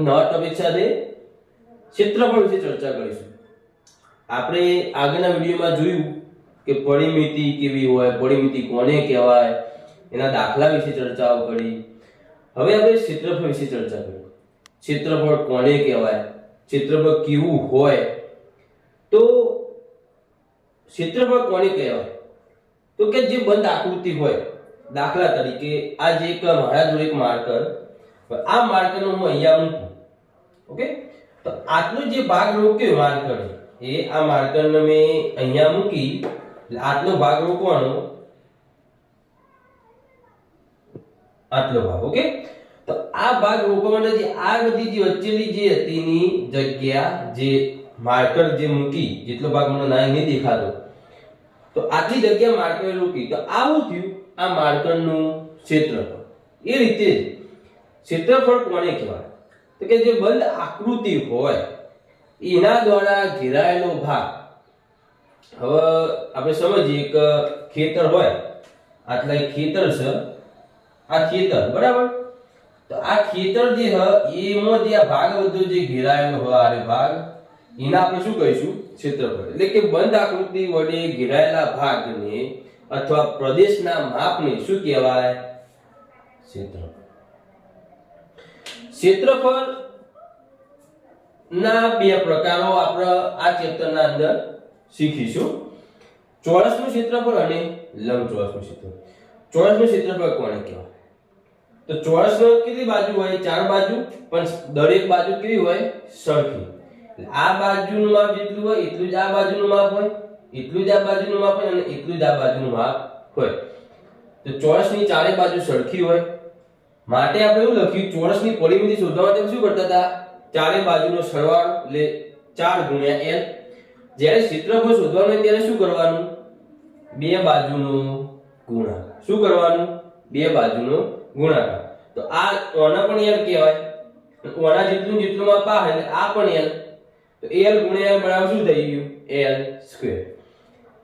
નવા ટોપિક સાથે ક્ષેત્રફળ વિશે ચર્ચા કરીશું. આપણે આગળના વિડીયોમાં જોયું કે પરિમિતિ કેવી હોય, પરિમિતિ કોને કહેવાય, એના દાખલા વિશે ચર્ચાઓ કરી. હવે આપણે ક્ષેત્રફળ વિશે ચર્ચા કરીએ. ક્ષેત્રફળ કોને કહેવાય, ક્ષેત્રફળ કેવું હોય. તો ક્ષેત્રફળ કોને કહેવાય તો કે જે બંધ આકૃતિ હોય. દાખલા તરીકે આ જે એક મારા જોડે એક માર્કર, આ માર્કરનો હું અહીંયા મૂકું, ઓકે, તો આટલો જે ભાગ રોક્યો માર્કર એ આ માર્કરને મેં અહીંયા મૂકી, આટલો ભાગ રોકવાનો, આટલો ભાગ, ઓકે. તો આ ભાગ રોકવા માટે જે આ બધી જે વચ્ચેની જે હતી ની જગ્યા, જે માર્કર જે મૂકી, જેટલો ભાગ મને નહીં દેખાતો, તો આટલી જગ્યા માર્કરે રોકી, તો આવું થયું આ માર્કરનું ક્ષેત્રફળ. એ રીતે જ ક્ષેત્રફળ કોને કહેવાય તો કે જે બંધ આકૃતિ હોય એના દ્વારા ઘેરાયેલો ભાગ. હવે આપણે સમજીએ કે ખેતર હોય, આટલા ખેતર છે, આ ખેતર, બરાબર. તો આ ખેતર જે હ એમાં જે આ ભાગ બધો જે ઘેરાયેલો હોય, આ ભાગ, એના આપણે શું કહીશું? ક્ષેત્રફળ. એટલે કે બંધ આકૃતિ વડે ઘેરાયેલા ભાગને અથવા પ્રદેશના માપને શું કહેવાય? ક્ષેત્રફળ. ક્ષેત્રફળ ના બે પ્રકારો આપણે આ ચેપ્ટરના અંદર શીખીશું. ચોરસનું ક્ષેત્રફળ અને લંબચોરસનું ક્ષેત્રફળ. ચોરસનું ક્ષેત્રફળ કોને કહેવાય? તો ચોરસનો કેટલી બાજુ હોય? 4 બાજુ, પણ દરેક બાજુ કેવી હોય? સરખી. આ બાજુનું માપ જેટલું હોય એટલું જ આ બાજુનું માપ હોય, એટલું જ આ બાજુનું માપ હોય અને એટલું જ આ બાજુનું માપ હોય. તો ચોરસની ચારે બાજુ સરખી હોય માટે આપણે એવું લખ્યું, ચોરસની પરિમિતિ શોધવા માટે શું કરતા હતા? ચારે બાજુનો સરવાળો, એટલે 4 ગુણ્યા l. જ્યારે ક્ષેત્રફળ શોધવાનું હોય ત્યારે શું કરવાનું? બે બાજુનો ગુણાકાર. શું કરવાનું? બે બાજુનો ગુણાકાર. તો આ ઓના પણ l કહેવાય, ઓના જેટલું માપ આ એટલે આ પણ l. તો l ગુણ્યા l બરાબર શું થઈ ગયું? l square.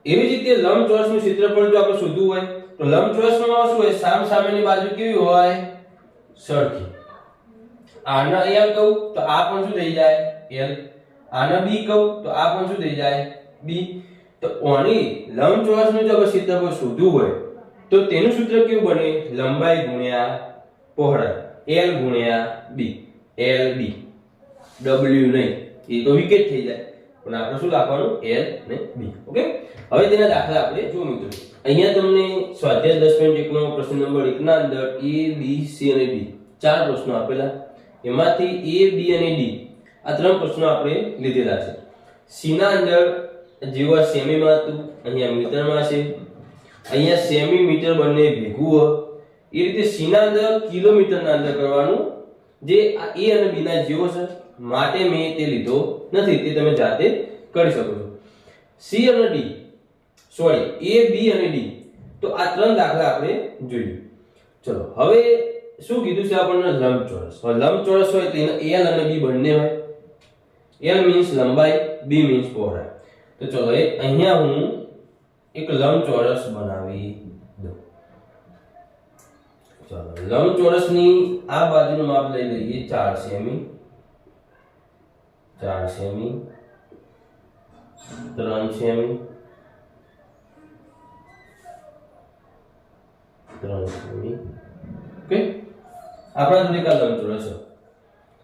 એવી જ રીતે લંબચોરસનું ક્ષેત્રફળ જો આપણે શોધવું હોય તો લંબચોરસમાં શું હોય? સામેની બાજુ કેવી હોય? સરખી. આને l કહું તો આ પણ શું થઈ જાય? l. આને b કહું તો આ પણ શું થઈ જાય? b. તો ઓની લંબચોરસનું જો ક્ષેત્રફળ શોધવું હોય તો તેનું સૂત્ર કેવું બને? લંબાઈ ગુણ્યા પહોળાઈ, l ગુણ્યા b. lb, w નહીં, એ તો વિકેટ થઈ જાય, પણ આપણે શું લખવાનું? l ને b. ઓકે. હવે તેના દાખલા આપણે જો મિત્રો, અહીંયા તમને સ્વાધ્યાય 10.1 નો પ્રશ્ન નંબર 1 ના અંદર a, b, c અને d ચાર પ્રશ્નો આપેલા. એમાંથી a, b અને d આ ત્રણ પ્રશ્નો આપણે લીધેલા છે. c ના અંદર જેવા સેમીમાં હતું, અહીંયા મીટરમાં છે, અહીંયા સેમીમીટર બંને ભેગું હોય. એ રીતે c ના અંદર કિલોમીટરના અંદર કરવાનું, જે આ a અને b ના જેવો છે માટે મેં તે લીધો નથી, તે તમે જાતે કરી શકો છો. c અને d, સોરી, a, b અને d, તો આ ત્રણ દાખલા આપણે જોઈએ. ચલો હવે શું કીધું છે આપણને? લંબચોરસ. હવે લંબચોરસ હોય તો એના l અને b બંને હોય. l મીન્સ લંબાઈ, b મીન્સ પહોળાઈ. તો ચલો અહીંયા હું એક લંબચોરસ બનાવી દઉં. ચલો લંબચોરસની આ બાજુનું માપ લઈ લઈએ 4 semi, 4 semi, 3 semi, 3 semi. Okay. આપણા જોડે કા લંબચોરસ છે,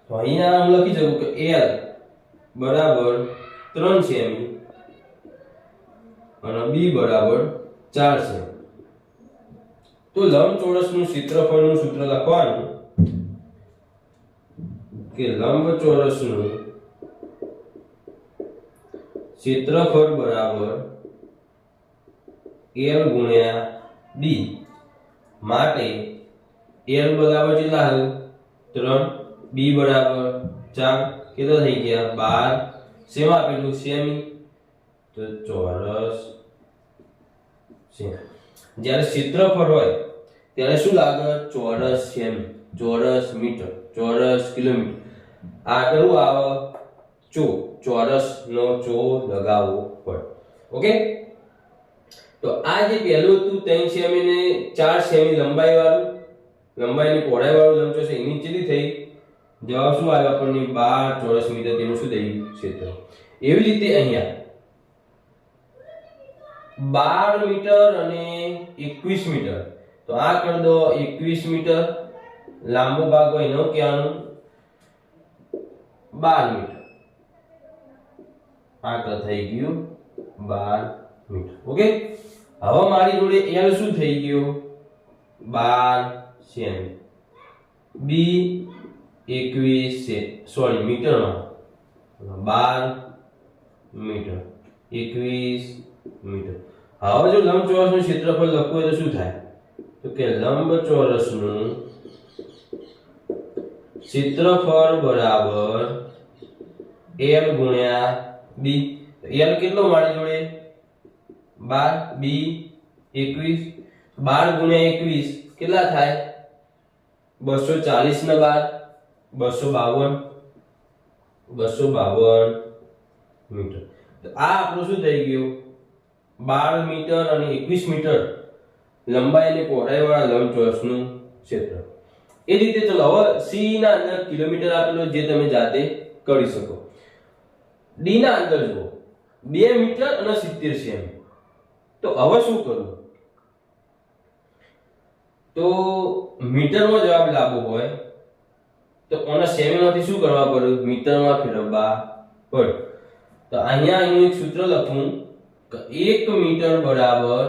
તો અહીંયા હું લખી શકું કે l બરાબર 3 સેમી અને b બરાબર 4 સેમી. તો લંબચોરસનું ક્ષેત્રફળનું સૂત્ર લખવાનું કે લંબચોરસનું ક્ષેત્રફળ બરાબર l ગુણ્યા b. માટે l બરાબર કેટલા આવ્યું? 3, b બરાબર 4, કેટલા થઈ ગયા? 12. શેમાં આપેલું? સેમી. તો ચોરસ સેમી. જ્યારે ક્ષેત્રફળ હોય ત્યારે શું લાગે? ચોરસ સેમી, ચોરસ મીટર, ચોરસ કિલોમીટર. આ કયું આવે? ચોરસ નો ચો લગાવવો પડે. ઓકે. તો આ જે પહેલું હતું 3 સેમી ને 4 સેમી લંબાઈ વાળું, લંબાઈની પહોળાઈ વાળું લંબચોરસ, એની કેટલી થઈ? જવાબ શું આવ્યો આપણને 12 ચોરસ મીટર તેનું શું થઈ ગયું ક્ષેત્ર. એવી રીતે અહીંયા 12 મીટર અને 21 મીટર, તો આ કરી દો 21 મીટર, લાંબો ભાગ હોય એનો કહેવાનું 12 મીટર, આ થઈ ગયું 12 મીટર. ઓકે, હવે મારી જોડે L શું થઈ ગયું 12 સેમી, B 21 મીટરમાં 12 મીટર 21 મીટર. હવે જો લંબચોરસનું ક્ષેત્રફળ લખવું હોય તો શું થાય? તો કે લંબચોરસનું ક્ષેત્રફળ બરાબર L ગુણ્યા B. L કેટલો મારી જોડે 12, B 21, 12 ગુણ્યા 21 કેટલા થાય? 240 ના 12, 252 મીટર. તો આ આપણું શું થઈ ગયું 12 મીટર અને 21 મીટર લંબાઈ અને પહોળાઈ વાળા લંબચોરસનું ક્ષેત્ર. એ રીતે ચલો હવે C ના અંદર કિલોમીટર આપેલો જે તમે જાતે કરી શકો. D ના અંદર જુઓ 2 મીટર અને 70 સેમી. તો હવે શું કરવું? તો મીટરમાં જવાબ લાવવો હોય તો ઓના સેમીમાંથી શું કરવા પડે? મીટરમાં ફેરવવા પડે. તો અહીંયા એનું એક સૂત્ર લખું કે 1 મીટર બરાબર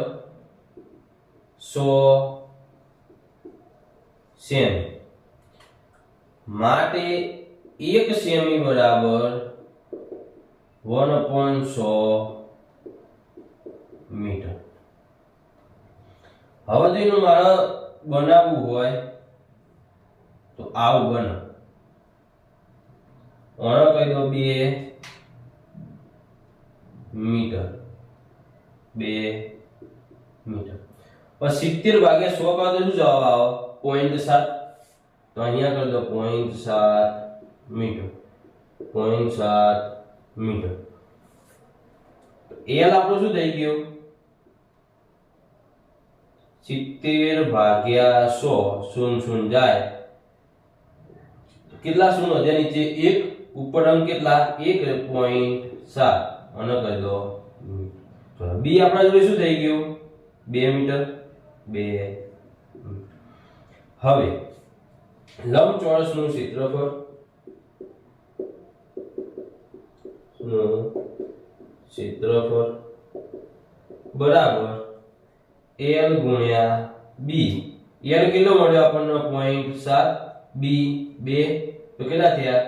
100 સેમી, માટે 1 સેમી બરાબર 1/100 મીટર. હવે જો એનું મારે બનાવવું હોય તો આવું બને. ઓનો કહી દો 2 મીટર, 2 મીટર. પછી 70 ભાગ્યા 100 કરો તો શું જવાબ આવે? 0.7. તો અહીંયા કરી દો 0.7 મીટર, 0.7 મીટર. L આપણું શું થઈ ગયું 70 ભાગ્યા 100, 0 જાય, કેટલા શૂન્ય હતા નીચે 1, ઉપર અંક કેટલા 1.7, અને કરી દો ચલો. B આપણા જોડે શું થઈ ગયું 2 મીટર, 2. હવે લંબચોરસનું ક્ષેત્રફળ બરાબર L ગુણ્યા B. L કેટલો મળ્યો આપણને 0.7, B 2, તો કેટલા થયા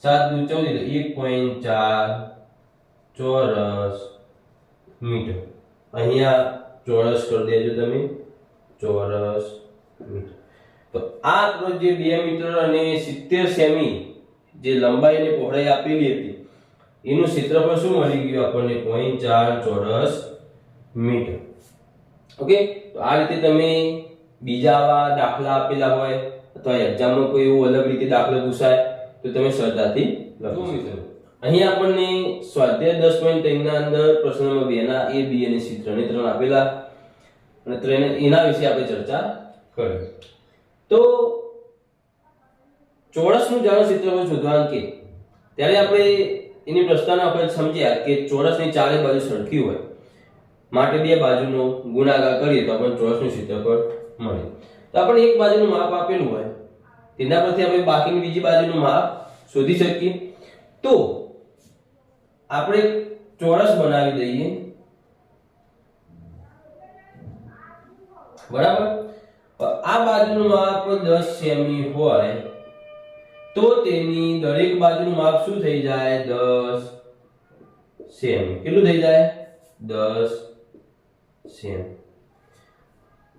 7 × 14, 1.4 ચોરસ મીટર. અહીંયા ચોરસ કરી દેજો તમે, ચોરસ મીટર. તો આ આપણો જે 2 મીટર અને 70 સેમી જે લંબાઈ અને પહોળાઈ આપેલી હતી એનું ક્ષેત્રફળ શું મળી ગયું આપણને 0.4 ચોરસ મીટર. ઓકે, તો આ રીતે તમે બીજા આવા દાખલા આપેલા હોય અથવા એક્ઝામમાં કોઈ એવું અલગ રીતે દાખલો પૂછાય તો તમે સરળતાથી લખી શકો. અહીં આપણને સ્વાધ્યાય 10.3 ના અંદર પ્રશ્ન નંબર 2 ના A, B અને C ત્રણે આપેલા અને એના વિશે આપણે ચર્ચા કરી. તો ચોરસનું જાણો ક્ષેત્રફળ શોધવાનું કે ત્યારે આપણે એની પ્રસ્તાવના આપણે સમજ્યા કે ચોરસની ચારે બાજુ સરખી હોય માટે બે બાજુનો ગુણાકાર કરીએ તો આપણને ચોરસનું ક્ષેત્રફળ મળે. તો આપણે એક બાજુનું માપ આપેલું હોય તેના પરથી આપણે બાકીની બીજી બાજુનું માપ શોધી શકીએ. તો આપણે ચોરસ બનાવી દઈએ, બરાબર. આ બાજુનું માપ 10 સેમી હોય તો તેની દરેક બાજુનું માપ શું થઈ જાય 10 સેમી. કેટલું થઈ જાય 10 સેમી.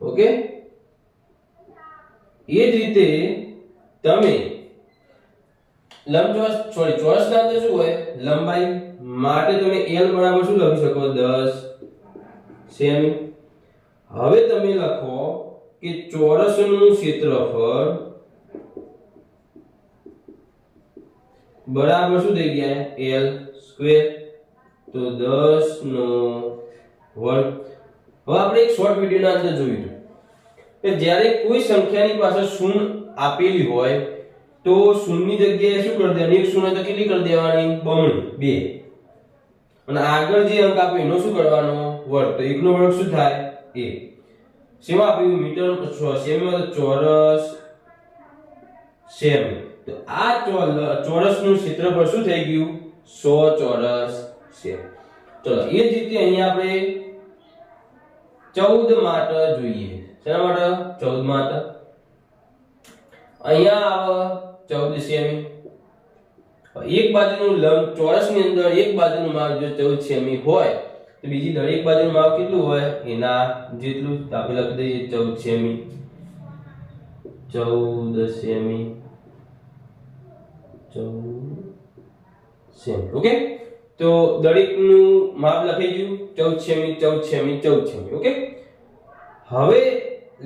ઓકે, એ જ રીતે તમે લંબચોરસ ચોરસના અંદર શું હોય લંબાઈ માટે તમે L બરાબર શું લખી શકો 10 સેમી. હવે તમે લખો કે ચોરસનું ક્ષેત્રફળ બરાબર શું થઈ ગયા L સ્ક્વેર, તો 10 નો વર્ગ. હવે આપણે એક શોર્ટ વિડિયોના અંદર જોયું કે જ્યારે કોઈ સંખ્યાની પાસે શૂન્ય આપેલી હોય તો શૂન્યની જગ્યાએ શું કરી દેવાનું? એક શૂન્ય તો કેટલી કરી દેવાની? બમણી 2. અને આગળ જે અંક આપ્યો એનો શું કરવાનો? વર્ગ. તો 1 નો વર્ગ શું થાય? 1. શેમાં આપ્યું? મીટર સેમીમાં તો ચોરસ સેમી. તો આ ચોરસનું ક્ષેત્રફળ શું થઈ ગયું? 100 ચોરસ સેમી. ચલો એ જ રીતે અહીંયા આપણે 14 માટે જોઈએ. શેના માટે? 14 માટે. અહીંયા આવે 14 સેમી. એક બાજુનું લંબ ચોરસની અંદર એક બાજુનું માપ જો 14 સેમી હોય તો બીજી દરેક બાજુનું માપ કેટલું હોય? એના જેટલું. તો આપણે લખી દઈએ 14 સેમી. 14 સેમી. 14 સેમી. ઓકે, તો દરેકનું માપ લખી ગયું. 14 સેમી, 14 સેમી, 14 સેમી. ઓકે, હવે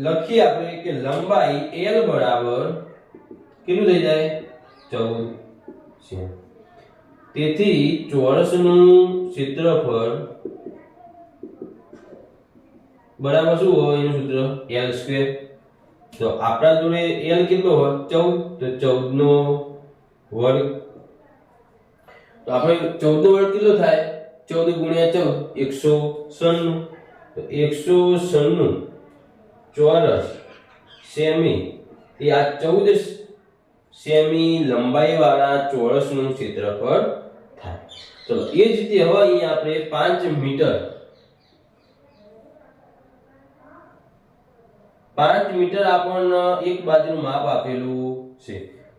લખીએ આપણે કે લંબાઈ L બરાબર કેટલું થઈ જાય? 14 સેમી. તેથી ચોરસનું ક્ષેત્રફળ બરાબર શું હોય? એનું સૂત્ર L². તો આપણા જોડે L કેટલો હોય? 14. તો 14 નો વર્ગ. તો આપણે 14 નો વર્ગ કેટલો થાય? 14 ગુણ્યા 14 196. તો 196 ચોરસ સેમી એ આ 14 સેમી લંબાઈ વાળા ચોરસનું ક્ષેત્રફળ થાય. ચલો એ જ રીતે હવે અહીંયા આપણે 5 મીટર 5 મીટર આપણને એક બાજુનું માપ આપેલું છે.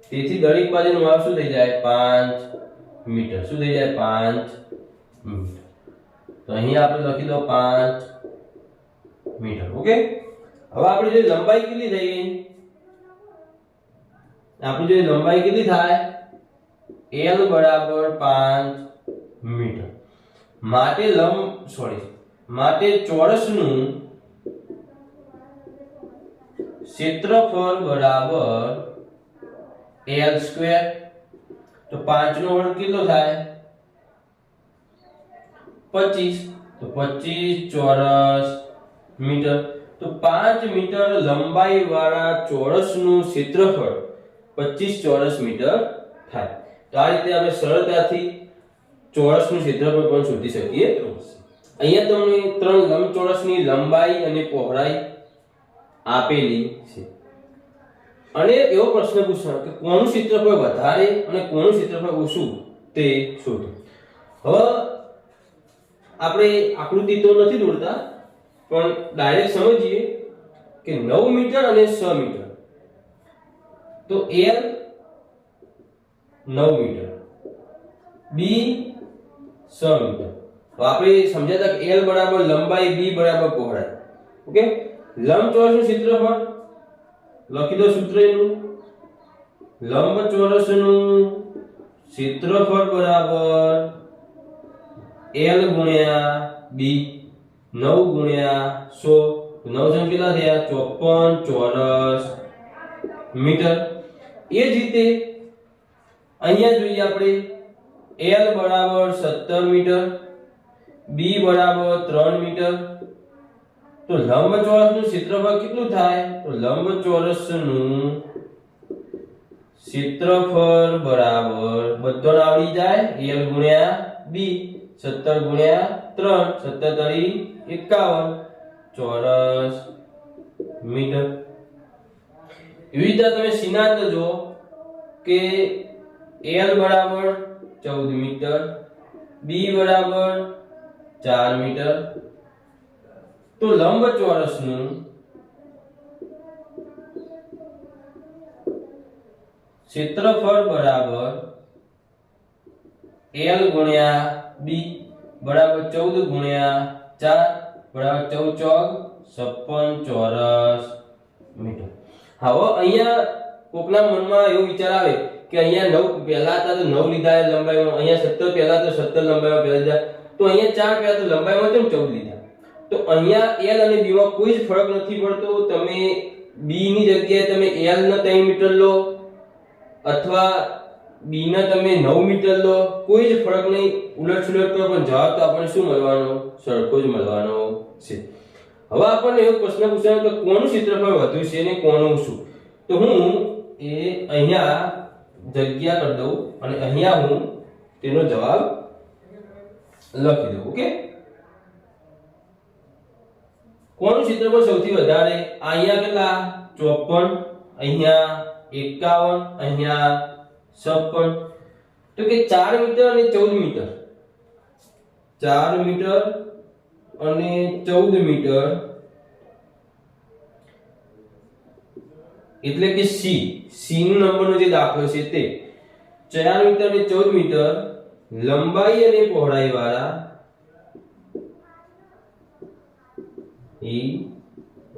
તેથી દરેક બાજુનું માપ શું થઈ જાય? 5 મીટર. શું થઈ જાય? 5 મીટર. તો અહીંયા આપણે લખી દો 5 મીટર. ઓકે, હવે આપણે જે લંબાઈ કેટલી થઈ ગઈ? આપણી જે લંબાઈ કેટલી થાય? L બરાબર 5 મીટર. માટે ચોરસનું ક્ષેત્રફળ બરાબર L². તો 5 નો વર્ગ કેટલો થાય? 25. તો 25 ચોરસ મીટર. તો 5 મીટર લંબાઈ વાળા ચોરસનું ક્ષેત્રફળ 25 ચોરસ મીટર થાય. તો આ રીતે આપણે સરળતાથી ચોરસનું ક્ષેત્રફળ પણ શોધી શકીએ. અહીંયા તમને 3 લંબચોરસની લંબાઈ અને પહોળાઈ આપેલી છે અને એવો પ્રશ્ન પૂછાયો કે કોનું ક્ષેત્રફળ વધારે અને કોનું ક્ષેત્રફળ ઓછું તે શોધો. હવે આપણે આકૃતિ તો નથી દોરતા પણ ડાયરેક્ટ સમજીએ કે 9 મીટર અને 6 મીટર. તો L 9 મીટર, B 6 મીટર. તો આપણે સમજ્યા હતા કે L બરાબર લંબાઈ, B બરાબર પહોળાઈ. ઓકે, લંબચોરસનું ક્ષેત્રફળ લખી દો સૂત્ર એનું. લંબચોરસનું ક્ષેત્રફળ બરાબર L ગુણ્યા B. 9 ગુણ્યા 100. 9 જણ કેટલા થયા? 54 ચોરસ મીટર. એ જ રીતે અહીંયા જોઈએ આપણે L બરાબર 17 મીટર, B બરાબર 3 મીટર. તો લંબચોરસનું ક્ષેત્રફળ કેટલું થાય? તો લંબચોરસનું ક્ષેત્રફળ બરાબર બધો આવડી જાય L ગુણ્યા B. 17 ગુણ્યા 3, 17 તરી 51 ચોરસ મીટર. એવી રીતે તમે સિદ્ધાંત જો કે L બરાબર 14 મીટર, B બરાબર 4 મીટર. તો લંબચોરસનું ક્ષેત્રફળ બરાબર L ગુણ્યા B બરાબર 14 ગુણ્યા 4 બરાબર 14 ચોક 56 ચોરસ મીટર. હવે અહીંયા કોકના મનમાં એવો વિચાર આવે કે અહીંયા 9 પહેલા હતા તો 9 લીધા લંબાઈમાં, અહીંયા 17 પહેલા તો 17 લંબાઈમાં પહેલા લીધા, તો અહીંયા 4 પહેલા તો લંબાઈમાં કેમ 14 લીધા? તો અહીંયા L અને B માં કોઈ જ ફરક નથી પડતો. તમે B ની જગ્યાએ તમે L ને 3 મીટર લો અથવા B ને તમે 9 મીટર લો, કોઈ જ ફરક નહીં. ઉલટ સુલટ કરો પણ જવાબ તો આપણને શું મળવાનો? સરખો જ મળવાનો છે. હવે આપણને એવો પ્રશ્ન પૂછાયો કે કોનું ક્ષેત્રફળ વધુ છે અને કોનું ઓછું. તો હું એ અહીંયા જગ્યા કરી દઉં અને અહીંયા હું તેનો જવાબ લખી દઉં. ઓકે, કોનું ક્ષેત્રફળ સૌથી વધારે? અહીંયા કેટલા? 54, અહીંયા 51, અહીંયા 56. તો કે 4 મીટર અને 14 મીટર, 4 મીટર અને 14 મીટર એટલે કે સી નો નંબરનો જે દાખલો છે તે 4 મીટર અને 14 મીટર લંબાઈ અને પહોળાઈ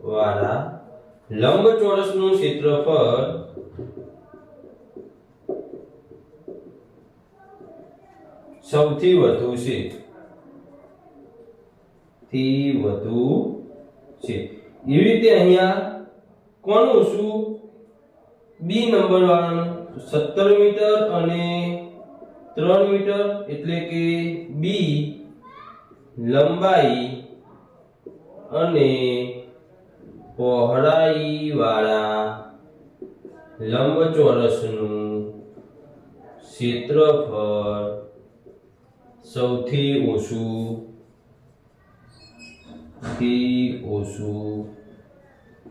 વાળા લંબચોરસનું ક્ષેત્રફળ સૌથી વધુ છે. એવી રીતે અહીંયા કોનું શું? બી નંબર વાળાનું 17 મીટર અને 3 મીટર એટલે કે બી લંબાઈ અને પહોળાઈ વાળા લંબચોરસનું ક્ષેત્રફળ સૌથી ઓછું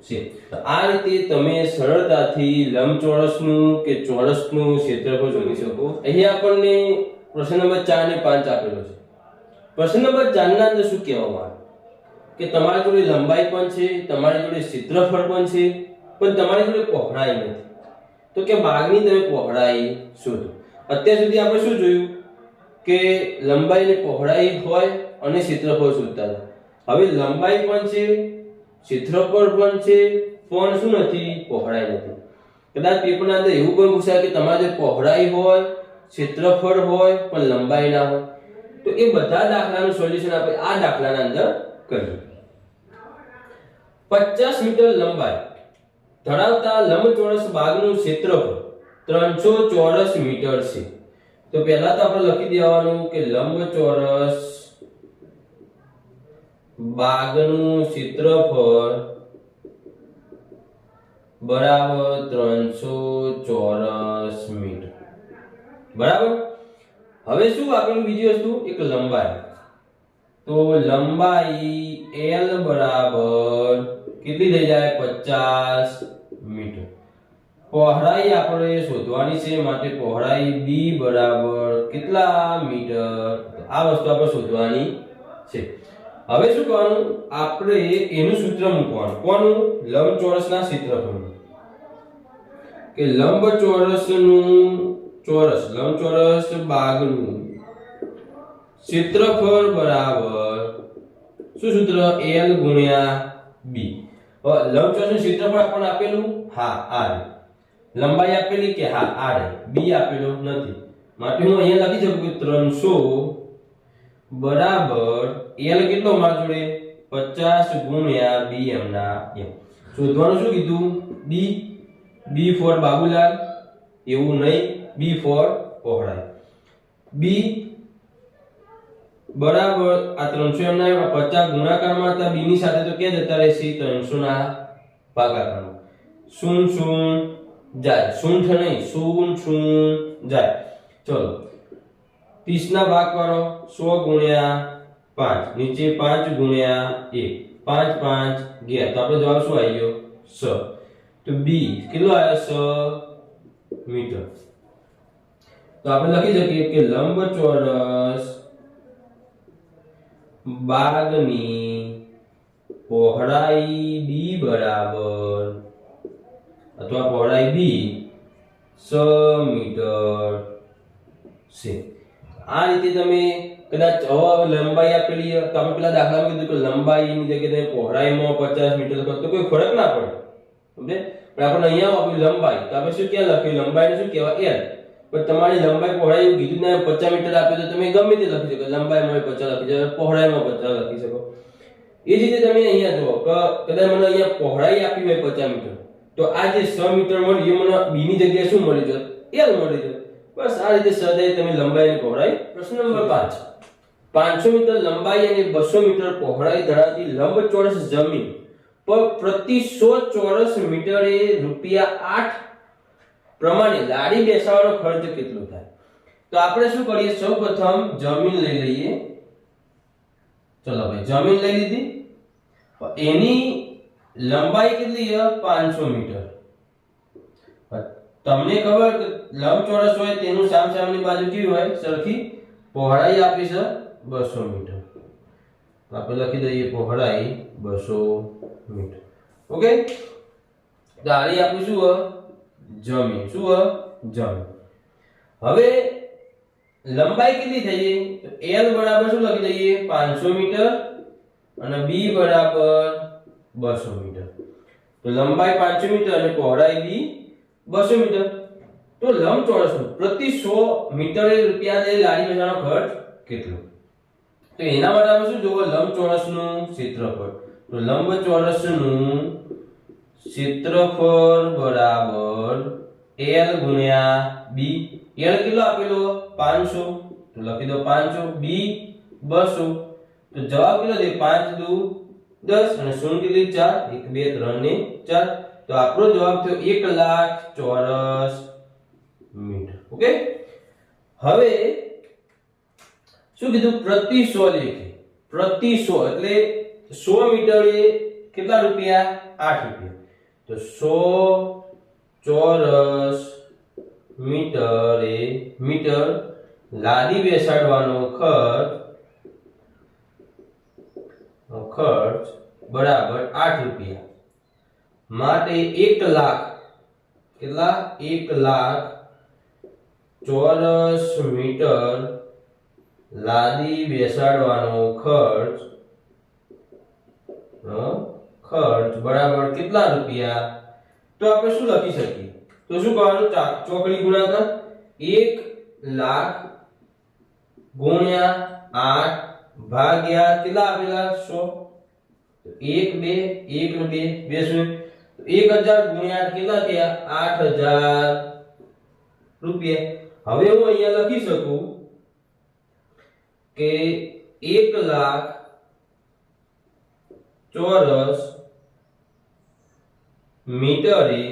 છે. આ રીતે તમે સરળતાથી લંબચોરસનું કે ચોરસનું ક્ષેત્રફળ શોધી શકો. અહીંયા આપણને પ્રશ્ન નંબર 4 અને 5 આપેલો છે. પ્રશ્ન નંબર 4 ના અંદર શું કહેવામાં આવે કે તમારી જોડે લંબાઈ પણ છે, તમારી જોડે ક્ષેત્રફળ પણ છે, પણ તમારી જોડે પહોળાઈ નથી. તો કે ભાગની તમે પહોળાઈ શોધો. અત્યાર સુધી આપણે શું જોયું કે લંબાઈ અને પહોળાઈ હોય અને ક્ષેત્રફળ શોધતા હતા. હવે લંબાઈ પણ છે, ક્ષેત્રફળ પણ છે, પણ શું નથી? પહોળાઈ નથી. કદાચ પેપરના અંદર એવું પણ પૂછાય કે તમારે પહોળાઈ હોય, ક્ષેત્રફળ હોય પણ લંબાઈ ના હોય, તો એ બધા દાખલાનું સોલ્યુશન આપણે આ દાખલાના અંદર કરીએ. 50 મીટર લંબાઈ ધરાવતા લંબચોરસ ભાગનું ક્ષેત્રફળ 300 ચોરસ મીટર છે. તો પહેલા તો આપણે લખી દેવાનું કે લંબચોરસ ભાગનું ક્ષેત્રફળ બરાબર 300 ચોરસ મીટર. બરાબર. હવે શું આપેલું? બીજી વસ્તુ એક લંબાઈ. તો લંબાઈ L બરાબર કેટલી થઈ જાય? 50 મીટર. પહોળાઈ આપણે શોધવાની છે, માટે પહોળાઈ B બરાબર કેટલા મીટર? આ વસ્તુ આપણે શોધવાની છે. હવે શું કરવાનું? આપણે એનું સૂત્ર મૂકવાનું. કોનું? લંબચોરસના ક્ષેત્રફળનું. કે લંબચોરસ ભાગનું ક્ષેત્રફળ બરાબર શું સૂત્ર? L ગુણ્યા B. લંબચોરસનું ક્ષેત્રફળ આપણને આપેલું, હા આ. લંબાઈ આપેલી કે હા આ. B આપેલો નથી, માટે હું અહીંયા લખી શકું કે 300 બરાબર L કેટલો મારા જોડે? 50 ગુણ્યા B એમના એમ. શોધવાનું શું કીધું? B ફોર બાબુલાલ, એવું નહીં, B ફોર પહોળાઈ. B બરાબર આ 300 એમના 50 ગુણાકારમાં હતા, B ની સાથે તો ક્યાં જતા રહેશે? 300 ના ભાગાકારમાં. 0 જાય, 0 નહીં, 0 જાય. ચલો 30 ના ભાગ કરો, 100 ગુણ્યા 5, નીચે 5 ગુણ્યા 1, 5 5 ગયા, તો આપણો જવાબ શું આવી ગયો? 6. તો B કેટલો આવ્યો? 6 મીટર. તો આપણે લખી શકીએ કે લંબચોરસ ભાગની પહોળાઈ B બરાબર અથવા પહોળાઈ B 6 મીટર છે. આ રીતે તમે કદાચ લંબાઈ આપેલી તો આપણે પેલા દાખલામાં કીધું કે લંબાઈની જગ્યાએ તમે પહોળાઈમાં 50 મીટર લખો તો કોઈ ફરક ના પડે, સમજે? પણ આપણે અહીંયા આપ્યું લંબાઈ, તો આપણે શું ક્યાં લખ્યું? લંબાઈને શું કહેવાય? L. પણ તમારી લંબાઈ પહોળાઈ એવું કીધું ને 50 મીટર આપ્યું તો તમે ગમે તે લખી શકો. લંબાઈમાં 50 લખી શકો, પહોળાઈમાં 50 લખી શકો. એ જ રીતે તમે અહીંયા જુઓ કે કદાચ મને અહીંયા પહોળાઈ આપી હોય 50 મીટર, તો આ જે 6 મીટર મળી એ મને B ની જગ્યાએ શું મળી જશે? L મળી જશે. બસ આ રીતે સદાય તમે લંબાઈ અને પહોળાઈ. પ્રશ્ન નંબર 5. 500 મીટર લંબાઈ અને 200 મીટર પહોળાઈ ધરાવતી લંબચોરસ જમીન પર પ્રતિ 100 ચોરસ મીટરે ₹8 પ્રમાણે લાડી બેસાડવાનો ખર્ચ કેટલો થાય? તો આપણે શું કરીએ, સૌપ્રથમ જમીન લઈ લઈએ. ચલો ભાઈ, જમીન લઈ લીધી. એની લંબાઈ કેટલી છે? 500 મીટર. તમને ખબર કે લંબચોરસ હોય તેનું સામસામેની બાજુ કેવી હોય? સરખી. પહોળાઈ આપી છે 200 મીટર. તો આપણે લખી દઈએ પહોળાઈ 200 મીટર. ઓકે, દાળી આપણું શું હોય? જમીન. શું હોય? જમીન. હવે લંબાઈ કેટલી થઈ ગઈ? તો L બરાબર શું લખી દઈએ? 500 મીટર અને B બરાબર 200 મીટર. તો લંબાઈ 500 મીટર અને પહોળાઈ B 200 મીટર. તો લંબચોરસનું પ્રતિ 100 મીટરે રૂપિયા દે લાડી બેસાડવાનો ખર્ચ કેટલો? તો એના માટે આપણે શું જોવો? લંબચોરસનું ક્ષેત્રફળ. તો લંબચોરસનું ક્ષેત્રફળ બરાબર L ગુણ્યા B. L કેટલો આપેલો? 500. તો લખી દો 500. B 200. તો જવાબ કેટલો દે? 5 દુ 10 અને 0 કેટલી? 4. 1 2 3 ને 4. તો આપણો જવાબ થયો 1 લાખ ચોરસ મીટર. ઓકે, હવે શું કીધું? પ્રતિ 100 લેખે. પ્રતિ 100 એટલે 100 મીટરે કેટલા રૂપિયા? 8 રૂપિયા. તો 100 ચોરસ મીટર લાદી બેસાડવાનો ખર્ચ બરાબર 8 રૂપિયા. માટે 1 લાખ કેટલા? 1 લાખ ચોરસ મીટર લાદી બેસાડવાનો ખર્ચ બરાબર કેટલા રૂપિયા? તો આપણે શું લખી શકીએ? તો શું કરવાનું? ચોકડી ગુણાકાર. 1 લાખ ગુણ્યા 8 ભાગ્યા કેટલા આપેલા? 100. 1 2 1 2 2 શું? 1000 ગુણ્યા 8 કેટલા થયા? 8000 રૂપિયા. હવે હું અહીંયા લખી શકું કે 1 લાખ ચોરસ મીટરે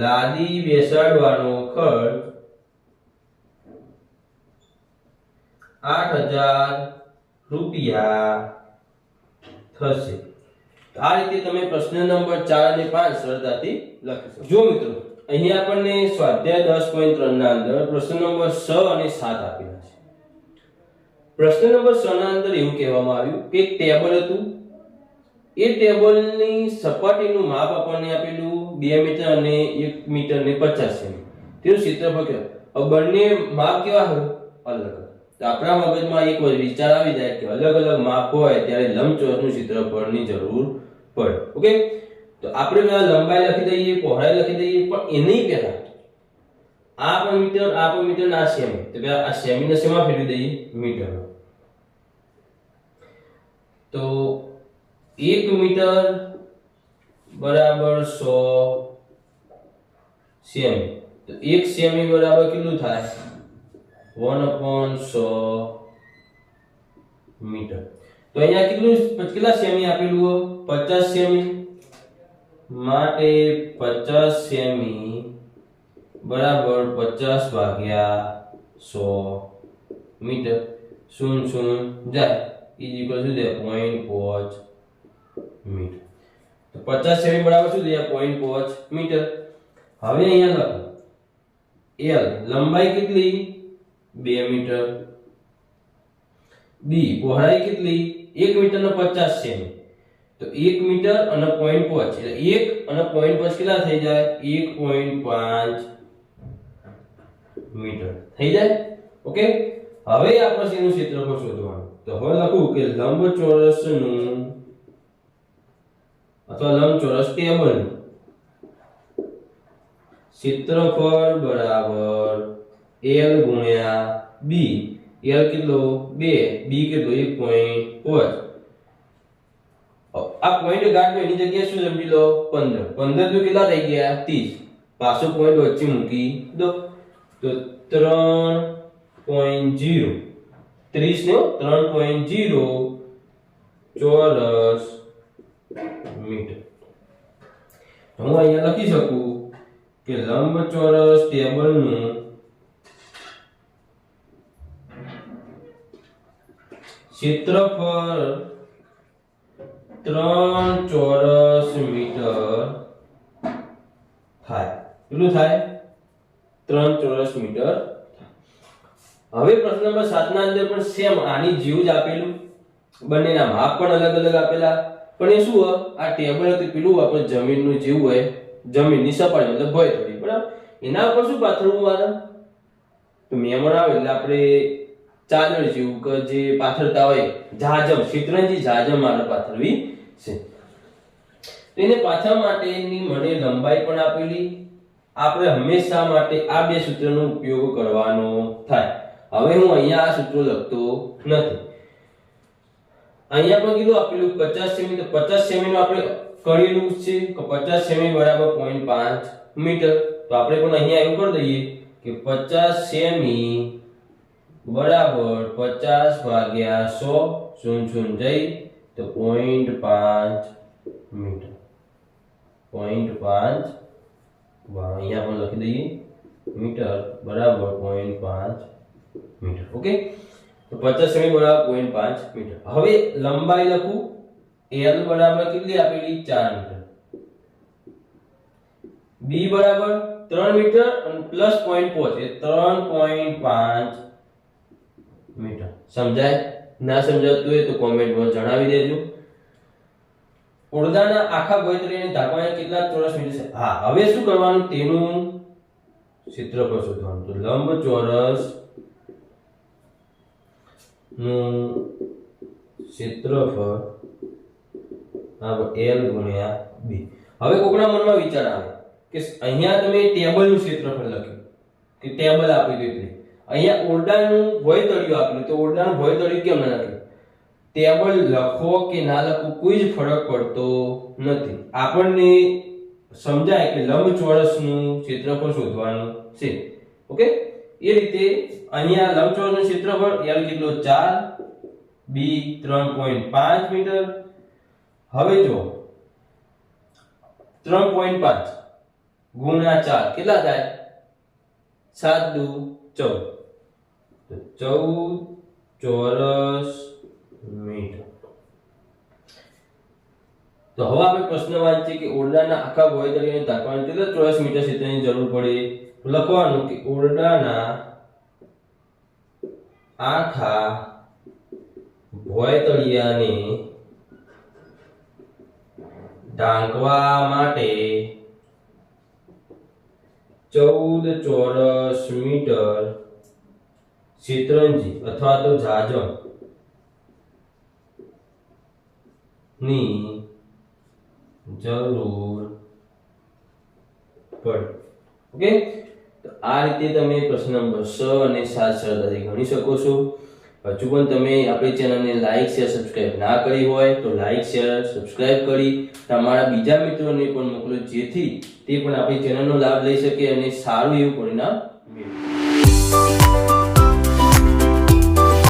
લાદી બેસાડવાનો ખર્ચ 8000 રૂપિયા થશે. આ રીતે તમે પ્રશ્ન નંબર 4 અને 5 સરળતાથી લખી શકો. જો મિત્રો, અહીં આપણને સ્વાધ્યાય 10.3 ના અંદર પ્રશ્ન નંબર 6 અને 7 આપેલા છે. પ્રશ્ન નંબર 6 ના અંદર એવું કહેવામાં આવ્યું કે એક ટેબલ હતું. એ ટેબલની સપાટીનું માપ આપણને આપેલું 2 મીટર અને 1 મીટર ને 50 સેમી. તેનું ક્ષેત્રફળ કેટલું? બંને માપ કેવા હોય? અલગ. તો આપણા મગજમાં એક વિચાર આવી જાય કે અલગ અલગ માપ હોય ત્યારે લંબચોરસનું ક્ષેત્રફળની જરૂર પડે. ઓકે, તો આપણે પહેલા લંબાઈ લખી દઈએ, પહોળાઈ લખી દઈએ, પણ એની પહેલા આ પણ મીટર ના સેમી. તો પહેલા આ સેમી ને શેમાં ફેરવી દઈએ? મીટરમાં. તો 1 મીટર બરાબર 100 સેમી. તો 1 સેમી બરાબર કેટલું થાય? 1/100 મીટર. તો અહીંયા કેટલા સેમી આપેલું? 50 સેમી. માટે 50 સેમી બરાબર 50 ભાગ્યા 100 મીટર. 0 જાય ઇઝ ઇક્વલ ટુ 0.5 મીટર. તો 50 સેમી બરાબર શું થયા? 0.5 મીટર. હવે અહીંયા લખો L લંબાઈ કેટલી? 2 મીટર. B પહોળાઈ કેટલી? 1 મીટર ને 50 સેમી. તો 1 મીટર અને 0.5 એટલે 1 અને 0.5 કેટલા થઈ જાય? 1.5 મીટર થઈ જાય. ઓકે, હવે આપણે શેનું ક્ષેત્રફળ શોધવાનું? તો હવે લખું કે લંબચોરસનું અથવા લંબચોરસ ટેબલનું ક્ષેત્રફળ બરાબર L ગુણ્યા B. L કેટલો? 2. B કેટલો? 1.5. આ પોઈન્ટ ગાંઠો એની જગ્યાએ શું સમજી લો? 15. 15 તો કેટલા થઈ ગયા? 30. પાછો પોઈન્ટ વચ્ચે મૂકી દો તો 3.0 30 ને 3.0 ચોરસ મીટર. હું અહીંયા લખી શકું કે કે લંબચોરસ ટેબલનું ક્ષેત્રફળ 3 ચોરસ મીટર થાય. કેટલું થાય? 3 ચોરસ મીટર. હવે પ્રશ્ન નંબર 7 ના અંદર પણ સેમ આની જેવું જ આપેલું, બંનેના માપ પણ અલગ અલગ આપેલા, પણ એ શું આ ટેબલ હતું પેલું આપણે જમીનનું જેવું હોય, જમીનની સપાટી મતલબ ભય થોડી, બરાબર. એના ઉપર શું પાથરવું મારે? તો મહેમાન આવે એટલે આપણે ચાદર જેવું કે જે પાથરતા હોય જાજમ, શેતરંજી જાજમ મારે પાથરવી છે. તો એને પાથરવા માટેની મને લંબાઈ પણ આપેલી. આપણે હંમેશા માટે આ બે સૂત્રનો ઉપયોગ કરવાનો થાય. હવે હું અહીંયા આ સૂત્ર લખતો નથી. અહીંયા પણ કીધું આપેલું 50 સેમી, તો 50 સેમી નું આપણે કરેલું છે કે 50 સેમી બરાબર 0.5 મીટર. તો આપણે પણ અહીંયા એવું કરી દઈએ કે 50 સેમી બરાબર 50 ભાગ્યા 100 0 જઈ તો 0.5 મીટર. 0.5 અહીંયા પણ લખી દઈએ મીટર બરાબર 0.5 મીટર. ઓકે, તો 50 સેમી બરાબર 0.5 મીટર. હવે લંબાઈ લખું, l બરાબર કેટલી આપેલી? 4 મીટર. b બરાબર 3 મીટર અને પ્લસ 0.5 એ 3.5 મીટર. સમજાય? ના સમજાતું હોય તો કોમેન્ટમાં જણાવી દેજો. ઓરડાના આખા ભોંયતળિયાને ઢાંકવાના કેટલા ચોરસ મીટર છે? હા, હવે શું કરવાનું? તેનું ક્ષેત્રફળ શોધવાનું. તો લંબચોરસ નું ક્ષેત્રફળ L ગુણ્યા b. હવે કોકના મનમાં વિચાર આવે કે અહીંયા તમે ટેબલનું ક્ષેત્રફળ લખ્યું કે ટેબલ આપી દીધું, અહીંયા ઓરડાનું ભોંયતળિયું આપેલું, તો ઓરડાનું ભોંયતળિયું કેમ ના લખ્યું? ટેબલ લખો કે ના લખો કોઈ જ ફરક પડતો નથી. આપણને સમજાય કે લંબચોરસનું ક્ષેત્રફળ શોધવાનું છે. ઓકે, એ રીતે અહીંયા લંબચોરસનું ક્ષેત્રફળ L કેટલો? 4, b 3.5 મીટર. હવે જો 3.5 ગુણ્યા 4 કેટલા થાય? 7 દુ 14, તો 14 ચોરસ મીટર. તો હવે આપણે પ્રશ્ન વાંચીએ કે ઓરડાના આખા ભોંયતળિયાને ઢાંકવાના કેટલા ચોરસ મીટર ક્ષેત્રની જરૂર પડે? લખવાનું કે ઓરડાના આખા ભોંયતળિયાને ઢાંકવા માટે 14 ચોરસ મીટર શેતરંજી અથવા તો જાજમ ની જરૂર પડે. ઓકે, તો આ રીતે તમે પ્રશ્ન નંબર 6 અને 7 સરળતાથી ગણી શકો છો. હજુ પણ તમે આપણી ચેનલને લાઈક શેર સબસ્ક્રાઇબ ના કરી હોય તો લાઈક શેર સબસ્ક્રાઇબ કરી તમારા બીજા મિત્રોને પણ મોકલો, જેથી તે પણ આપણી ચેનલનો લાભ લઈ શકે અને સારું એવું પરિણામ મેળવે.